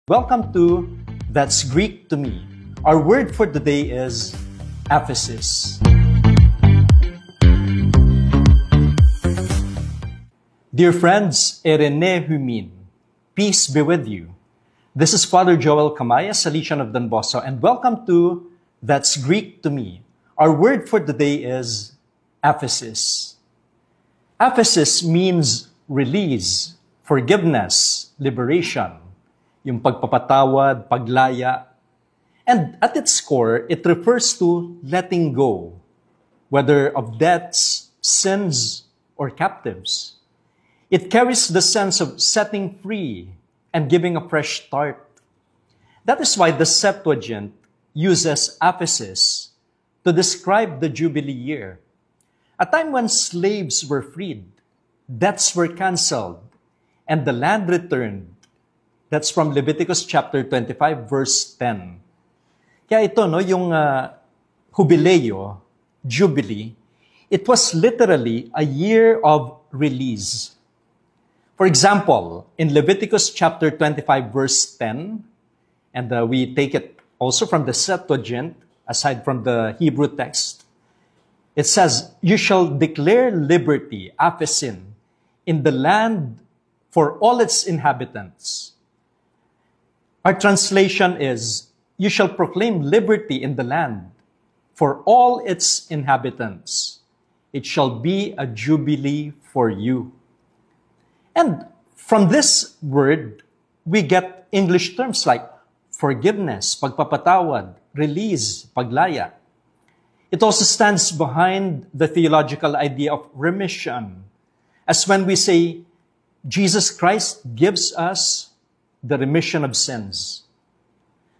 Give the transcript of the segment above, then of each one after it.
Welcome to That's Greek to Me. Our word for today is Ephesus. Dear friends, Erene Humin, peace be with you. This is Father Joel Camaya, Salesian of Don Bosco, and welcome to That's Greek to Me. Our word for today is Ephesus. Ephesus means release, forgiveness, liberation. Yung pagpapatawad, paglaya. And at its core, it refers to letting go, whether of debts, sins, or captives. It carries the sense of setting free and giving a fresh start. That is why the Septuagint uses Ephesus to describe the Jubilee year, a time when slaves were freed, debts were canceled, and the land returned. That's from Leviticus chapter 25, verse 10. Kaya ito, yung Jubileo, Jubilee, it was literally a year of release. For example, in Leviticus chapter 25, verse 10, and we take it also from the Septuagint, aside from the Hebrew text, it says, "You shall declare liberty, aphesin, in the land for all its inhabitants." Our translation is, "You shall proclaim liberty in the land for all its inhabitants. It shall be a jubilee for you." And from this word, we get English terms like forgiveness, pagpapatawad, release, paglaya. It also stands behind the theological idea of remission, as when we say, Jesus Christ gives us the remission of sins.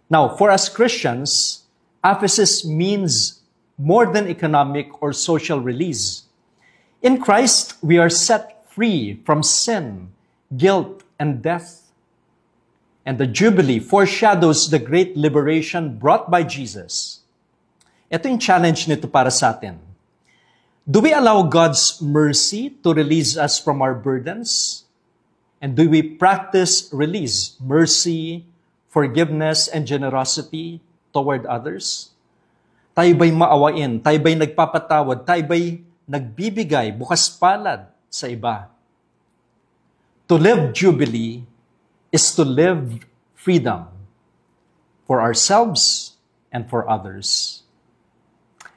Now, for us Christians, Ephesus means more than economic or social release. In Christ, we are set free from sin, guilt, and death. And the Jubilee foreshadows the great liberation brought by Jesus. Ito yung challenge nito para sa atin. Do we allow God's mercy to release us from our burdens? And do we practice release, mercy, forgiveness, and generosity toward others? Tayo ba'y maawain? Tayo ba'y nagpapatawad? Tayo ba'y nagbibigay, bukas palad sa iba? To live Jubilee is to live freedom for ourselves and for others.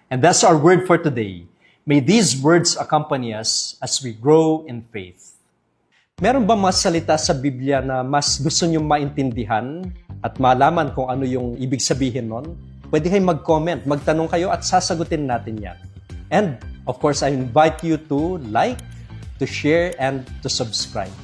And that's our word for today. May these words accompany us as we grow in faith. Meron ba mga salita sa Biblia na mas gusto nyo maintindihan at malaman kung ano yung ibig sabihin nun? Pwede kayong mag-comment, magtanong kayo at sasagutin natin yan. And, of course, I invite you to like, to share, and to subscribe.